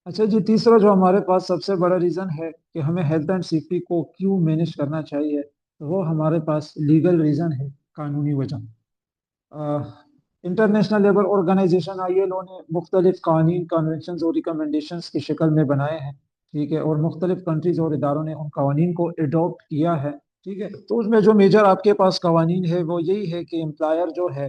अच्छा जी, तीसरा जो हमारे पास सबसे बड़ा रीज़न है कि हमें हेल्थ एंड सेफ्टी को क्यों मैनेज करना चाहिए, तो वो हमारे पास लीगल रीज़न है, कानूनी वजह। इंटरनेशनल लेबर ऑर्गेनाइजेशन आईएलओ ने मुख्तलिफ कानून, कन्वेंशन और रिकमेंडेशंस की शक्ल में बनाए हैं। ठीक है, और मुख्तलिफ कंट्रीज और इदारों ने उन कानून को एडॉप्ट किया है। ठीक है, तो उसमें जो मेजर आपके पास कानून है वो यही है कि एम्प्लॉयर जो है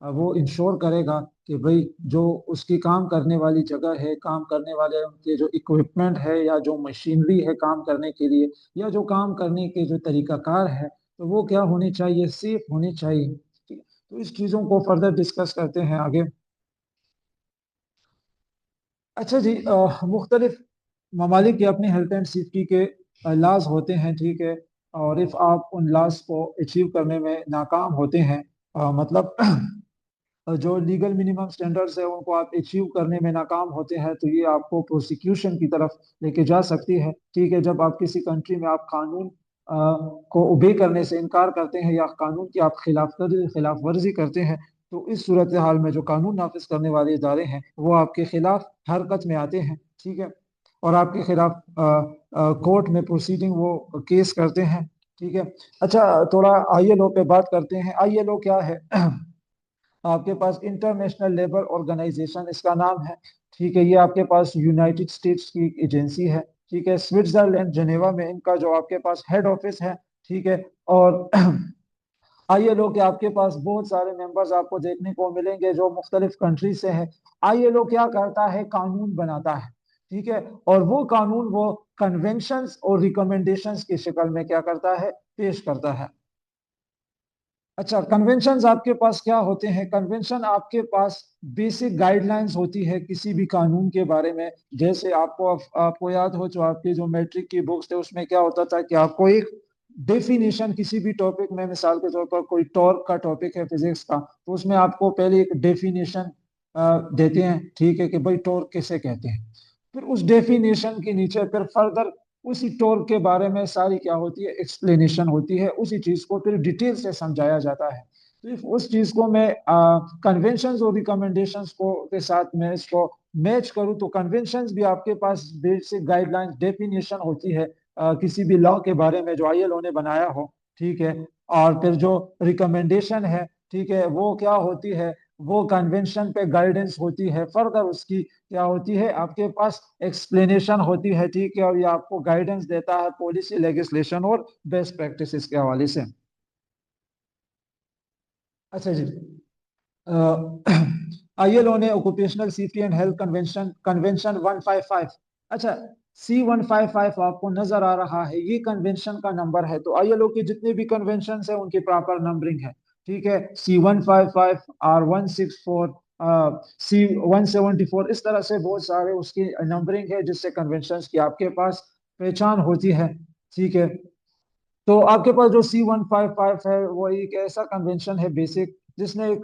वो इंश्योर करेगा कि भाई जो उसकी काम करने वाली जगह है, काम करने वाले उनके जो इक्विपमेंट है या जो मशीनरी है काम करने के लिए, या जो काम करने के जो तरीकाकार है, तो वो क्या होनी चाहिए, सेफ होनी चाहिए। तो इस चीज़ों को फर्दर डिस्कस करते हैं आगे। अच्छा जी, मुख्तलिफ ममालिक के अपने हेल्थ एंड सेफ्टी के लाज होते हैं। ठीक है, और इफ़ आप उन लाज को अचीव करने में नाकाम होते हैं, मतलब जो लीगल मिनिमम स्टैंडर्ड्स है उनको आप अचीव करने में नाकाम होते हैं, तो ये आपको प्रोसिक्यूशन की तरफ लेके जा सकती है। ठीक है, जब आप किसी कंट्री में आप कानून को ओबे करने से इनकार करते हैं या कानून की आप खिलाफ वर्जी करते हैं, तो इस सूरत हाल में जो कानून नाफिज करने वाले इदारे हैं वो आपके खिलाफ हरकत में आते हैं। ठीक है, और आपके खिलाफ कोर्ट में प्रोसीडिंग वो केस करते हैं। ठीक है। अच्छा, थोड़ा आईएलओ पे बात करते हैं। आईएलओ क्या है? आपके पास इंटरनेशनल लेबर ऑर्गेनाइजेशन इसका नाम है। ठीक है, ये आपके पास यूनाइटेड स्टेट्स की एक एजेंसी है। ठीक है, स्विट्जरलैंड जनेवा में इनका जो आपके पास हेड ऑफिस है। ठीक है, और आईएलओ के आपके पास बहुत सारे मेंबर्स आपको देखने को मिलेंगे जो मुख्तलिफ कंट्री से हैं। आईएलओ क्या करता है, कानून बनाता है। ठीक है, और वो कानून वो कन्वेंशंस और रिकमेंडेशंस की शक्ल में क्या करता है, पेश करता है। अच्छा, कन्वेंशंस आपके पास क्या होते हैं? कन्वेंशन आपके पास बेसिक गाइडलाइंस होती है किसी भी कानून के बारे में। जैसे आपको याद हो, जो आपके जो मैट्रिक की बुक्स थे उसमें क्या होता था कि आपको एक डेफिनेशन किसी भी टॉपिक में, मिसाल के तौर पर कोई टॉर्क का टॉपिक है फिजिक्स का, तो उसमें आपको पहले एक डेफिनेशन देते हैं। ठीक है, कि भाई टॉर्क किसे कहते हैं। फिर उस डेफिनेशन के नीचे फिर फर्दर उसी टॉर्क के बारे में सारी क्या होती है, एक्सप्लेनेशन होती है। उसी चीज को फिर डिटेल से समझाया जाता है। तो इफ उस चीज को मैं कन्वेंशन और रिकमेंडेशंस को के साथ मैं इसको मैच करूं, तो कन्वेंशंस भी आपके पास बेसिक गाइडलाइंस डेफिनेशन होती है किसी भी लॉ के बारे में जो आईएलओ ने बनाया हो। ठीक है, और फिर जो रिकमेंडेशन है, ठीक है, वो क्या होती है, वो कन्वेंशन पे गाइडेंस होती है। फर्दर उसकी क्या होती है, आपके पास एक्सप्लेनेशन होती है। ठीक है, और ये आपको गाइडेंस देता है पॉलिसी, लेजिस्लेशन और बेस्ट प्रैक्टिसेस के हवाले से। अच्छा जी, आईएलओ ने occupational safety and health convention convention 155। अच्छा, C 155 आपको नजर आ रहा है, ये कन्वेंशन का नंबर है। तो आईएलओ के जितने भी कन्वेंशन है उनकी प्रॉपर नंबरिंग है। ठीक है, C 155, R 164, C 174, इस तरह से बहुत सारे उसकी नंबरिंग है जिससे कन्वेंशन की आपके पास पहचान होती है। ठीक है, तो आपके पास जो C 155 है वो एक ऐसा कन्वेंशन है बेसिक, जिसने एक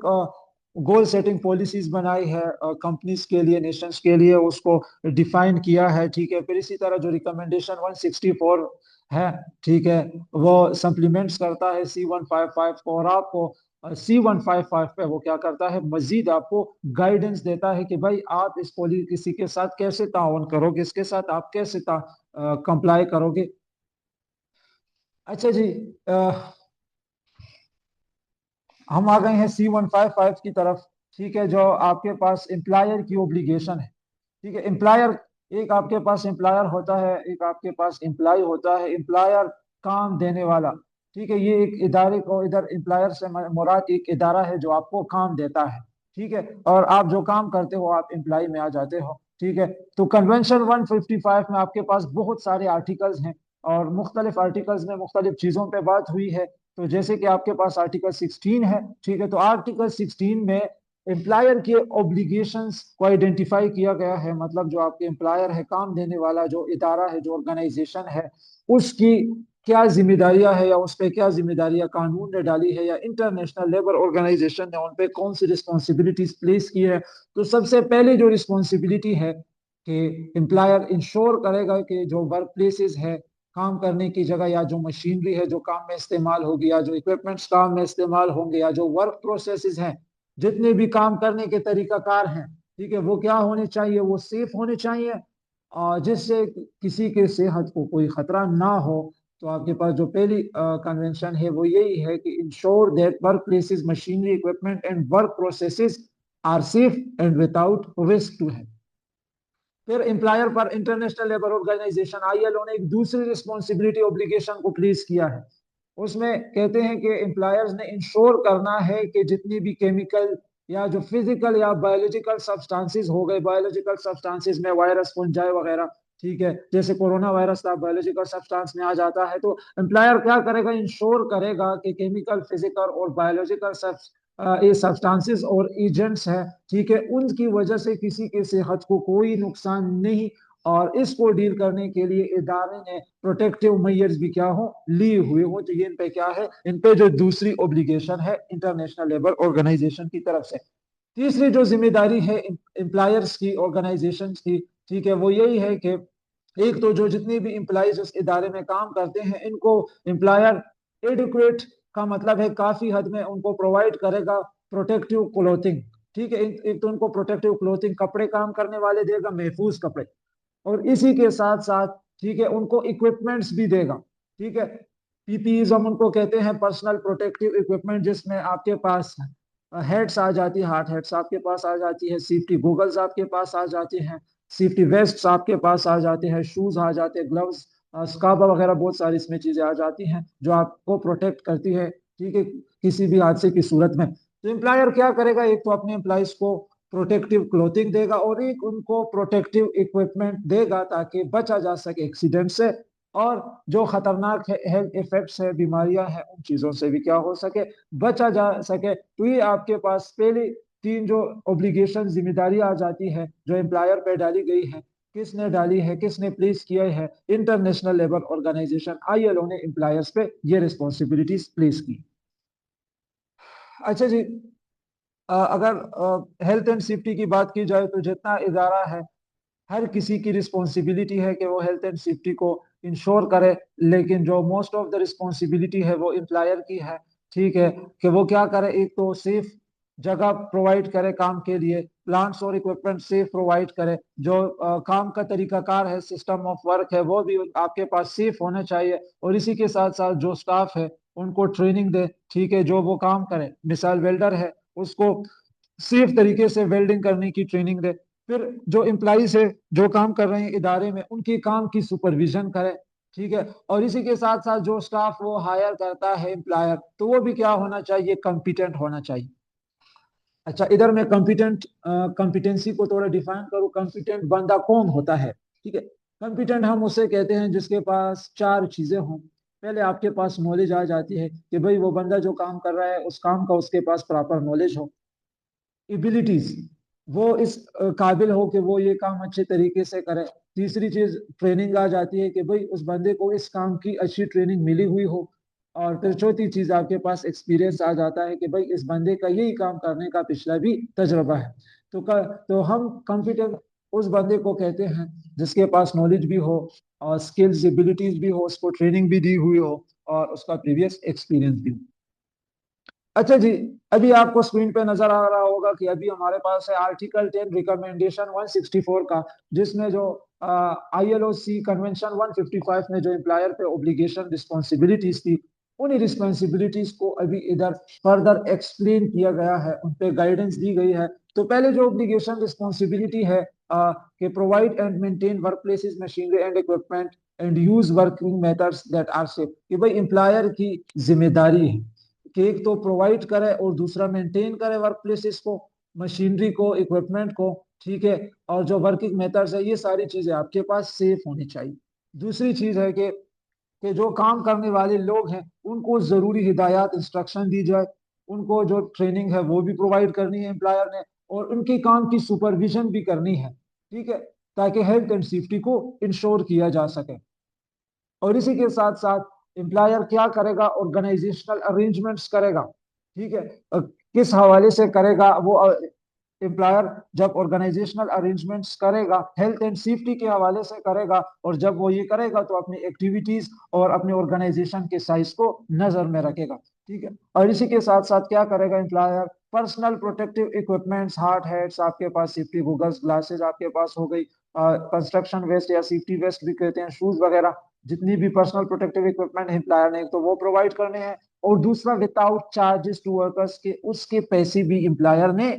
गोल सेटिंग पॉलिसीज बनाई है कंपनीज के लिए, नेशंस के लिए, उसको डिफाइन किया है। ठीक है, फिर इसी तरह जो रिकमेंडेशन 164 है, ठीक है, वो सप्लीमेंट्स करता है C 155 को। और आपको C 155 पे वो क्या करता है, मजीद आपको गाइडेंस देता है कि भाई आप इस पॉलिसी के साथ कैसे ताउन करोगे, इसके साथ आप कैसे कंप्लाई करोगे। अच्छा जी, हम आ गए हैं C 155 की तरफ। ठीक है, जो आपके पास एम्प्लॉयर की ओब्लिगेशन है। ठीक है, एम्प्लॉयर, एक आपके पास एम्प्लॉयर होता है, एक आपके पास एम्प्लॉय होता है। एम्प्लॉयर काम देने वाला। ठीक है, ये एक इदारे को, इधर एम्प्लॉयर से मुराद एक इदारा है जो आपको काम देता है। ठीक है, और आप जो काम करते हो आप एम्प्लॉय में आ जाते हो। ठीक है, तो कन्वेंशन 155 में आपके पास बहुत सारे आर्टिकल्स हैं, और मुख्तलिफ आर्टिकल्स में मुख्तलिफ चीज़ों पे बात हुई है। तो जैसे कि आपके पास आर्टिकल 16 है। ठीक है, तो आर्टिकल 16 में एम्प्लॉयर के ऑब्लिगेशंस को आइडेंटिफाई किया गया है। मतलब जो आपके एम्प्लॉयर है, काम देने वाला जो इदारा है, जो ऑर्गेनाइजेशन है, उसकी क्या जिम्मेदारियां है, या उस पर क्या जिम्मेदारियां कानून ने डाली है, या इंटरनेशनल लेबर ऑर्गेनाइजेशन ने उन पर कौन सी रिस्पॉन्सिबिलिटीज प्लेस की है। तो सबसे पहले जो रिस्पॉन्सिबिलिटी है कि एम्प्लॉयर इंश्योर करेगा कि जो वर्क प्लेसेस है, काम करने की जगह, या जो मशीनरी है जो काम में इस्तेमाल होगी, या जो इक्विपमेंट्स काम में इस्तेमाल होंगे, या जो वर्क प्रोसेसेस हैं, जितने भी काम करने के तरीकाकार हैं, ठीक है, वो क्या होने चाहिए, वो सेफ होने चाहिए। जिससे किसी के सेहत को कोई खतरा ना हो। तो आपके पास जो पहली कन्वेंशन है वो यही है कि ensure that work places machinery equipment and work processes are safe and without risk to health. फिर एम्प्लॉयर पर इंटरनेशनल लेबर ऑर्गेनाइजेशन आईएलओ ने एक दूसरी रिस्पॉन्सिबिलिटी ऑब्लिगेशन को प्लेस किया है। उसमें कहते हैं कि एम्प्लॉयर्स ने इंश्योर करना है कि जितनी भी केमिकल या जो फिजिकल या बायोलॉजिकल सब्सटेंसेस हो गए, बायोलॉजिकल सब्सटेंसेस में वायरस फंजाई वगैरह, ठीक है, जैसे कोरोना वायरस था बायोलॉजिकल सब्सटेंस में आ जाता है, तो एम्प्लॉयर क्या करेगा, इंश्योर करेगा कि केमिकल, फिजिकल और बायोलॉजिकल ये सब्सटेंसेस और एजेंट्स हैं, ठीक है, उनकी वजह से किसी के सेहत को कोई नुकसान नहीं। और इसको डील करने के लिए इदारे ने प्रोटेक्टिव मेजर्स भी क्या हो, लिए हुए हो। तो ये इन पे क्या है, इन पे जो दूसरी ओब्लिगेशन है इंटरनेशनल लेबर ऑर्गेनाइजेशन की तरफ से। तीसरी जो जिम्मेदारी है एम्प्लॉयर्स की, ऑर्गेनाइजेशन की, ठीक है, वो यही है कि एक तो जो जितने भी एम्प्लॉयज उस इदारे में काम करते हैं इनको एम्प्लॉयर एडुकेट का मतलब है काफी हद में उनको प्रोवाइड करेगा प्रोटेक्टिव क्लोथिंग। ठीक है, एक तो उनको प्रोटेक्टिव क्लोथिंग, कपड़े काम करने वाले देगा, महफूज कपड़े, और इसी के साथ साथ ठीक है उनको इक्विपमेंट्स भी देगा। ठीक है, पीपीईज हम उनको कहते हैं, पर्सनल प्रोटेक्टिव इक्विपमेंट, जिसमें आपके पास हेड्स आ जाती है, हार्ड हेड्स आपके पास आ जाती है, सेफ्टी गूगल्स आपके पास आ जाते हैं, सेफ्टी वेस्ट आपके पास आ जाते हैं, शूज आ जाते हैं, ग्लव्स, स्कार्फ वगैरह, बहुत सारी इसमें चीजें आ जाती हैं जो आपको प्रोटेक्ट करती है, ठीक है, किसी भी हादसे की सूरत में। तो एम्प्लॉयर क्या करेगा, एक तो अपने एम्प्लॉयज को प्रोटेक्टिव क्लोथिंग देगा और एक उनको प्रोटेक्टिव इक्विपमेंट देगा ताकि बचा जा सके एक्सीडेंट से, और जो खतरनाक हेल्थ इफेक्ट्स है, बीमारियां हैं, उन चीजों से भी क्या हो सके, बचा जा सके। तो ये आपके पास पहली तीन जो ओब्लिगेशन, जिम्मेदारी आ जाती है जो एम्प्लॉयर पे डाली गई है। किसने डाली है, किसने प्लेस किया है, इंटरनेशनल लेबर ऑर्गेनाइजेशन आईएलओ ने एम्प्लॉयर्स पे ये रिस्पॉन्सिबिलिटीज प्लेस की। अच्छा जी, अगर हेल्थ एंड सेफ्टी की बात की जाए तो जितना इदारा है, हर किसी की रिस्पॉन्सिबिलिटी है कि वो हेल्थ एंड सेफ्टी को इंश्योर करे, लेकिन जो मोस्ट ऑफ द रिस्पॉन्सिबिलिटी है वो एम्प्लॉयर की है। ठीक है, कि वो क्या करे, एक तो सेफ जगह प्रोवाइड करे काम के लिए, प्लांट्स और इक्विपमेंट सेफ प्रोवाइड करे, जो काम का तरीकाकार है, सिस्टम ऑफ वर्क है, वो भी आपके पास सेफ होना चाहिए, और इसी के साथ साथ जो स्टाफ है उनको ट्रेनिंग दे, ठीक है, जो वो काम करे, मिसाल वेल्डर है, उसको सेफ तरीके से वेल्डिंग करने की ट्रेनिंग दे। फिर जो एम्प्लॉइज है जो काम कर रहे हैं इदारे में, उनके काम की सुपरविजन करे, ठीक है, और इसी के साथ साथ जो स्टाफ वो हायर करता है एम्प्लॉयर, तो वो भी क्या होना चाहिए, कॉम्पिटेंट होना चाहिए। अच्छा, इधर मैं कॉम्पिटेंट कॉम्पिटेंसी को थोड़ा डिफाइन करूँ, कॉम्पिटेंट बंदा कौन होता है। ठीक है, कॉम्पिटेंट हम उसे कहते हैं जिसके पास चार चीजें हों। पहले आपके पास नॉलेज आ जाती है कि भाई वो बंदा जो काम कर रहा है उस काम का उसके पास प्रॉपर नॉलेज हो। एबिलिटीज, वो इस काबिल हो कि वो ये काम अच्छे तरीके से करे। तीसरी चीज ट्रेनिंग आ जाती है कि भाई उस बंदे को इस काम की अच्छी ट्रेनिंग मिली हुई हो। और फिर चौथी चीज आपके पास एक्सपीरियंस आ जाता है कि भाई इस बंदे का यही काम करने का पिछला भी तजुर्बा है। तो हम कॉम्पिटेंट उस बंदे को कहते हैं जिसके पास नॉलेज भी हो और स्किल्स एबिलिटीज भी हो, उसको ट्रेनिंग भी दी हुई हो और उसका प्रीवियस एक्सपीरियंस भी हो। अच्छा जी, अभी आपको स्क्रीन पे नजर आ रहा होगा कि अभी हमारे पास है आर्टिकल 10 रिकमेंडेशन 164 का, जिसमें जो आईएलओसी कन्वेंशन 155 में जो एम्प्लॉयर पे ऑब्लिगेशन रिस्पॉन्सिबिलिटीज थी, उन्हीं रिस्पॉन्सिबिलिटीज को अभी इधर फर्दर एक्सप्लेन किया गया है, उन पे गाइडेंस दी गई है। तो पहले जो ऑब्लिगेशन रिस्पॉन्सिबिलिटी है कि provide and maintain work places machinery and equipment and use working methods that are safe, कि भाई एम्प्लॉयर की जिम्मेदारी है कि एक तो प्रोवाइड करे और दूसरा मेंटेन करे वर्क प्लेसेस को, मशीनरी को, इक्विपमेंट को, ठीक है, और जो वर्किंग मेथड्स है ये सारी चीजें आपके पास सेफ होनी चाहिए। दूसरी चीज है कि जो काम करने वाले लोग हैं उनको जरूरी हिदायत, इंस्ट्रक्शन दी जाए, उनको जो ट्रेनिंग है वो भी प्रोवाइड करनी है एम्प्लॉयर ने, और उनके काम की सुपरविजन भी करनी है, ठीक है, ताकि हेल्थ एंड सेफ्टी को इंश्योर किया जा सके। और इसी के साथ साथ एम्प्लॉयर क्या करेगा, ऑर्गेनाइजेशनल अरेंजमेंट्स करेगा, ठीक है, किस हवाले से करेगा वो एम्प्लॉयर, जब ऑर्गेनाइजेशनल अरेंजमेंट्स करेगा हेल्थ एंड सेफ्टी के हवाले से करेगा, और जब वो ये करेगा तो अपनी एक्टिविटीज और अपने ऑर्गेनाइजेशन के साइज को नजर में रखेगा। ठीक है, और इसी के साथ साथ क्या करेगा employer, personal protective equipments, hard hats आपके पास, सेफ्टी गूगल्स, ग्लासेस आपके पास हो गई, कंस्ट्रक्शन वेस्ट या सेफ्टी वेस्ट भी कहते हैं, शूज वगैरह, जितनी भी पर्सनल प्रोटेक्टिव इक्विपमेंट एम्प्लॉयर ने तो वो प्रोवाइड करने हैं। और दूसरा, विदाउट चार्जेस टू वर्कर्स के, उसके पैसे भी एम्प्लॉयर ने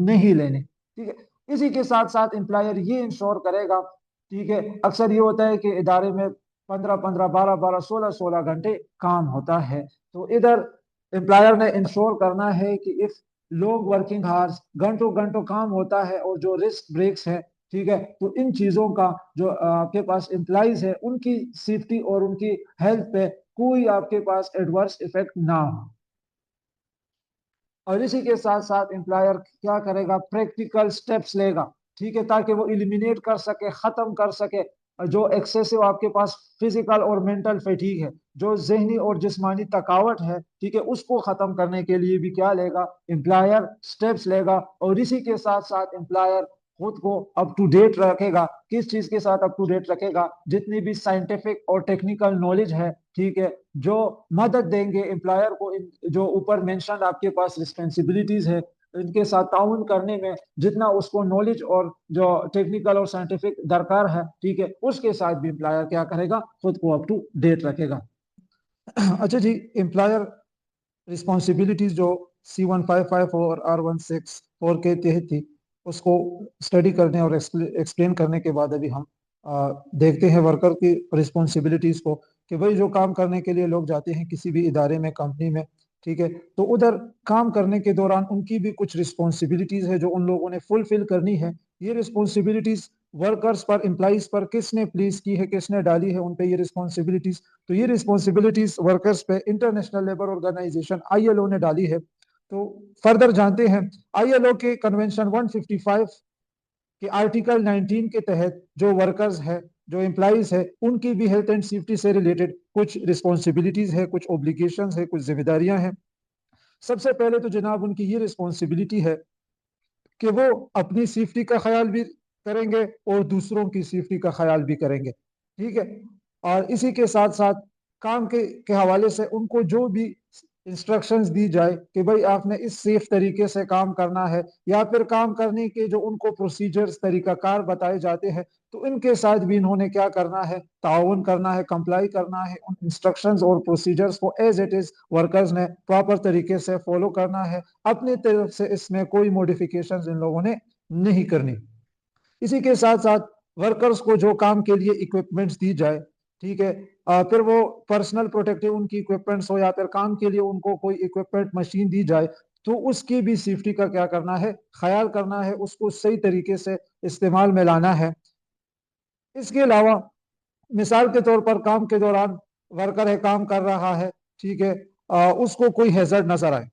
नहीं लेने, ठीक है। इसी के साथ साथ एम्प्लॉयर ये इंश्योर करेगा, ठीक है, अक्सर ये होता है कि इदारे में 15-15, 12-12, 16-16 घंटे काम होता है, तो इधर एम्प्लॉयर ने इंश्योर करना है कि इफ लॉन्ग वर्किंग आवर्स, घंटों घंटों काम होता है, और जो रिस्क ब्रेक्स है, ठीक है, तो इन चीजों का जो आपके पास एम्प्लॉइज है उनकी सेफ्टी और उनकी हेल्थ पे कोई आपके पास एडवर्स इफेक्ट ना हो। और इसी के साथ साथ एम्प्लॉयर क्या करेगा, प्रैक्टिकल स्टेप्स लेगा, ठीक है, ताकि वो इलिमिनेट कर सके, खत्म कर सके जो एक्सेसिव आपके पास फिजिकल और मेंटल फैटीग है, जो जहनी और जिस्मानी थकावट है, ठीक है, उसको खत्म करने के लिए भी क्या लेगा, एम्प्लॉयर स्टेप्स लेगा। और इसी के साथ साथ एम्प्लॉयर खुद को अप टू डेट रखेगा, किस चीज के साथ अप टू डेट रखेगा, जितनी भी साइंटिफिक और टेक्निकल नॉलेज है, ठीक है, जो मदद देंगे एम्प्लॉयर को इन जो ऊपर मेंशन आपके पास रिस्पॉन्सिबिलिटीज है इनके साथ ताउन करने में, जितना उसको नॉलेज और जो टेक्निकल और साइंटिफिक दरकार है, ठीक है, उसके साथ भी एम्प्लॉयर क्या करेगा, खुद को अप टू डेट रखेगा। अच्छा जी, एम्प्लॉयर रिस्पॉन्सिबिलिटीज जो C-155 और R-164 के तहत थी, उसको स्टडी करने और एक्सप्लेन करने के बाद अभी हम देखते हैं वर्कर की रिस्पॉन्सिबिलिटीज को, कि भाई जो काम करने के लिए लोग जाते हैं किसी भी इदारे में, कंपनी में, ठीक है, तो उधर काम करने के दौरान उनकी भी कुछ रिस्पॉन्सिबिलिटीज है जो उन लोगों ने फुलफिल करनी है। ये रिस्पॉन्सिबिलिटीज वर्कर्स पर, एम्प्लॉइज पर किसने प्लेस की है, किसने डाली है उन पे ये रिस्पॉन्सिबिलिटीज, तो ये रिस्पॉन्सिबिलिटीज वर्कर्स पे इंटरनेशनल लेबर ऑर्गेनाइजेशन ILO ने डाली है। तो फर्दर जानते हैं, ILO के कन्वेंशन 155 के आर्टिकल 19 के तहत जो वर्कर्स है, जो एम्प्लॉइज है, उनकी भी हेल्थ एंड सेफ्टी से रिलेटेड कुछ रिस्पॉन्सिबिलिटीज है, कुछ ऑब्लिगेशन है, कुछ जिम्मेदारियां हैं। सबसे पहले तो जनाब उनकी ये रिस्पॉन्सिबिलिटी है कि वो अपनी सेफ्टी का ख्याल भी करेंगे और दूसरों की सेफ्टी का ख्याल भी करेंगे, ठीक है। और इसी के साथ साथ काम के हवाले से उनको जो भी इंस्ट्रक्शंस दी जाए कि भाई आपने इस सेफ तरीके से काम करना है, या फिर काम करने के जो उनको प्रोसीजर्स, तरीकाकार बताए जाते हैं, तो इनके साथ भी इन्होंने क्या करना है, ताउन करना है, कंप्लाई करना है, उन इंस्ट्रक्शंस और प्रोसीजर्स को एज इट इज वर्कर्स ने प्रॉपर तरीके से फॉलो करना है, अपनी तरफ से इसमें कोई मॉडिफिकेशन इन लोगों ने नहीं करनी। इसी के साथ साथ वर्कर्स को जो काम के लिए इक्विपमेंट्स दी जाए, ठीक है, फिर वो पर्सनल प्रोटेक्टिव उनकी इक्विपमेंट्स हो, या फिर काम के लिए उनको कोई इक्विपमेंट मशीन दी जाए, तो उसकी भी सेफ्टी का क्या करना है, ख्याल करना है, उसको सही तरीके से इस्तेमाल में लाना है। इसके अलावा मिसाल के तौर पर काम के दौरान वर्कर है, काम कर रहा है, ठीक है, उसको कोई हैजर्ड नजर आए,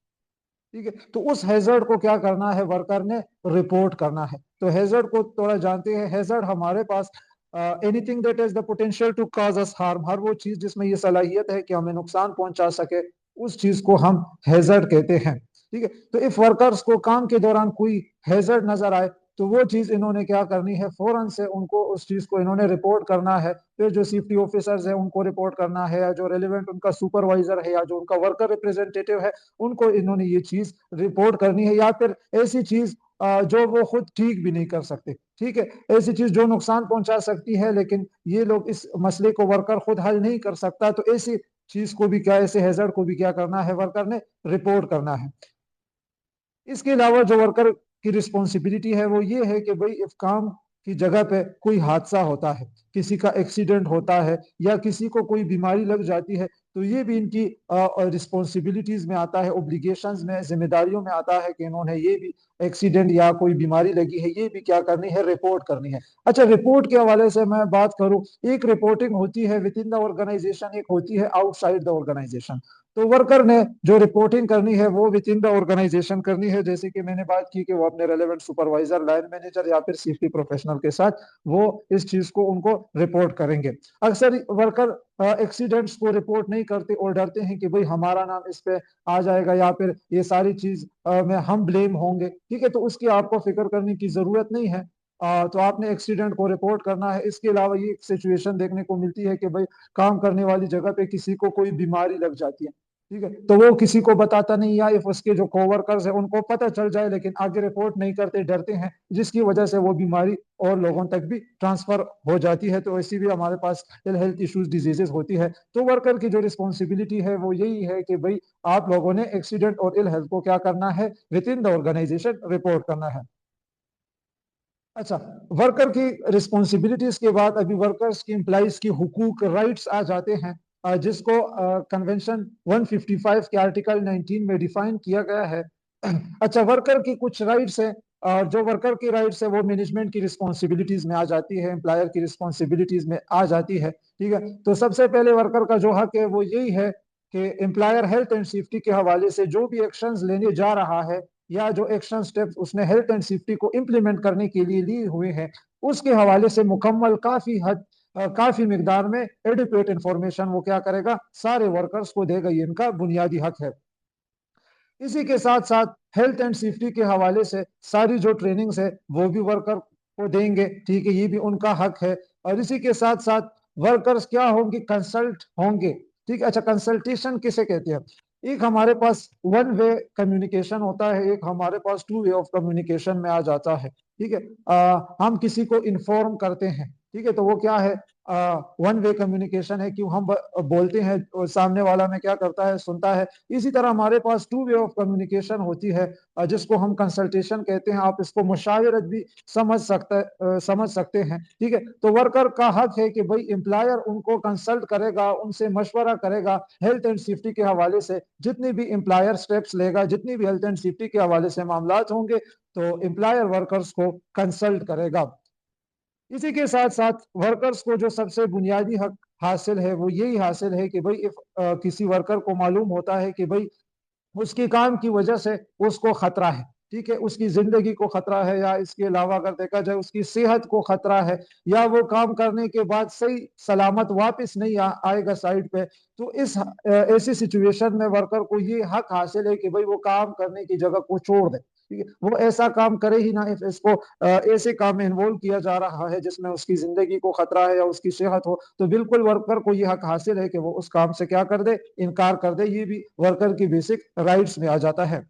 ठीक है, तो उस हैजर्ड को क्या करना है, वर्कर ने रिपोर्ट करना है। तो हैजर्ड को थोड़ा जानते हैं, हैजर्ड हमारे पास anything that is the potential to cause us harm, हर वो चीज जिसमें ये सलाहियत है कि हमें नुकसान पहुंचा सके, उस चीज को हम हैजर्ड कहते हैं, ठीक है। तो इफ वर्कर्स को काम के दौरान कोई हैजर्ड नजर आए, तो वो चीज इन्होंने क्या करनी है, फौरन से उनको उस चीज को इन्होंने रिपोर्ट करना है। फिर जो सेफ्टी ऑफिसर्स है उनको रिपोर्ट करना है, या जो रेलिवेंट उनका सुपरवाइजर है, या जो उनका वर्कर रिप्रेजेंटेटिव है, उनको इन्होंने ये चीज रिपोर्ट करनी है। या फिर ऐसी चीज जो वो खुद ठीक भी नहीं कर सकते, ठीक है, ऐसी चीज जो नुकसान पहुंचा सकती है, लेकिन ये लोग इस मसले को वर्कर खुद हल नहीं कर सकता, तो ऐसी चीज को भी क्या, ऐसे हैजर्ड को भी क्या करना है, वर्कर ने रिपोर्ट करना है। इसके अलावा जो वर्कर की रिस्पॉन्सिबिलिटी है वो ये है कि भाई इस काम की जगह पे कोई हादसा होता है, किसी का एक्सीडेंट होता है, या किसी को कोई बीमारी लग जाती है, तो ये भी इनकी रिस्पॉन्सिबिलिटीज में आता है, ओब्लिगेशंस में, जिम्मेदारियों में आता है कि इन्होंने ये भी एक्सीडेंट या कोई बीमारी लगी है, ये भी क्या करनी है, रिपोर्ट करनी है। अच्छा, रिपोर्ट के हवाले से मैं बात करूं, एक रिपोर्टिंग होती है विद इन द ऑर्गेनाइजेशन, एक होती है आउटसाइड द ऑर्गेनाइजेशन। तो वर्कर ने जो रिपोर्टिंग करनी है वो विद इन द ऑर्गेनाइजेशन करनी है, जैसे कि मैंने बात की कि वो अपने रेलेवेंट सुपरवाइजर, लाइन मैनेजर या फिर सेफ्टी प्रोफेशनल के साथ वो इस चीज को उनको रिपोर्ट करेंगे। अक्सर वर्कर एक्सीडेंट्स को रिपोर्ट नहीं करते और डरते हैं कि भाई हमारा नाम इस पे आ जाएगा, या फिर ये सारी चीज में हम ब्लेम होंगे, ठीक है, तो उसकी आपको फिक्र करने की जरूरत नहीं है। तो आपने एक्सीडेंट को रिपोर्ट करना है। इसके अलावा ये सिचुएशन देखने को मिलती है कि भाई काम करने वाली जगह पे किसी को कोई बीमारी लग जाती है, ठीक है, तो वो किसी को बताता नहीं, या इफ उसके जो कोवर्कर्स है उनको पता चल जाए लेकिन आगे रिपोर्ट नहीं करते, डरते हैं, जिसकी वजह से वो बीमारी और लोगों तक भी ट्रांसफर हो जाती है। तो ऐसी भी हमारे पास हेल्थ इश्यूज डिजीजेस होती है। तो वर्कर की जो रिस्पॉन्सिबिलिटी है वो यही है कि भाई आप लोगों ने एक्सीडेंट और इल हेल्थ को क्या करना है, within the organization report करना है। अच्छा, वर्कर की रिस्पॉन्सिबिलिटीज के बाद अभी वर्कर्स की एम्प्लॉइज की हुकूक राइट्स आ जाते हैं, जिसको कन्वेंशन 155 के आर्टिकल 19 में डिफाइन किया गया है। अच्छा, वर्कर की कुछ राइट्स है, और जो वर्कर की राइट्स है वो मैनेजमेंट की रिस्पॉन्सिबिलिटीज में आ जाती है, एम्प्लॉयर की रिस्पॉन्सिबिलिटीज में आ जाती है। ठीक है, तो सबसे पहले वर्कर का जो हक है वो यही है कि एम्प्लॉयर हेल्थ एंड सेफ्टी के हवाले से जो भी एक्शंस लेने जा रहा है, या जो एक्शन स्टेप्स उसने हेल्थ एंड सेफ्टी को इम्प्लीमेंट करने के लिए लिए हुए हैं, उसके हवाले से मुकम्मल काफी मिकदार में एडिक्वेट इंफॉर्मेशन वो क्या करेगा, सारे वर्कर्स को देगा। ये इनका बुनियादी हक है। इसी के साथ साथ हेल्थ एंड सेफ्टी के हवाले से सारी जो ट्रेनिंग्स है वो भी वर्कर को देंगे। ठीक है, ये भी उनका हक है। और इसी के साथ साथ वर्कर्स क्या होंगे, कंसल्ट होंगे। ठीक है, अच्छा, कंसल्टेशन किसे कहते हैं? एक हमारे पास वन वे कम्युनिकेशन होता है, एक हमारे पास टू वे ऑफ कम्युनिकेशन में आ जाता है। ठीक है, हम किसी को इन्फॉर्म करते हैं। ठीक है, तो वो क्या है, वन वे कम्युनिकेशन है, कि हम बोलते हैं और सामने वाला में क्या करता है, सुनता है। इसी तरह हमारे पास टू वे ऑफ कम्युनिकेशन होती है, जिसको हम कंसल्टेशन कहते हैं। आप इसको मुशावरत भी समझ सकते हैं। ठीक है, तो वर्कर का हक है कि भाई एम्प्लॉयर उनको कंसल्ट करेगा, उनसे मशवरा करेगा हेल्थ एंड सेफ्टी के हवाले से। जितनी भी एम्प्लॉयर स्टेप्स लेगा, जितनी भी हेल्थ एंड सेफ्टी के हवाले से मामला होंगे, तो एम्प्लॉयर वर्कर्स को कंसल्ट करेगा। इसी के साथ साथ वर्कर्स को जो सबसे बुनियादी हक हासिल है वो यही हासिल है कि भाई इफ किसी वर्कर को मालूम होता है कि भाई उसके काम की वजह से उसको खतरा है, ठीक है, उसकी जिंदगी को खतरा है, या इसके अलावा अगर देखा जाए उसकी सेहत को खतरा है, या वो काम करने के बाद सही सलामत वापस नहीं आएगा साइड पे, तो इस ऐसी सिचुएशन में वर्कर को ये हक हासिल है कि भाई वो काम करने की जगह को छोड़ दे। ठीक है, वो ऐसा काम करे ही ना, इफ इसको ऐसे काम में इन्वॉल्व किया जा रहा है जिसमें उसकी जिंदगी को खतरा है या उसकी सेहत हो, तो बिल्कुल वर्कर को ये हक हासिल है कि वो उस काम से क्या कर दे, इनकार कर दे। ये भी वर्कर की बेसिक राइट्स में आ जाता है।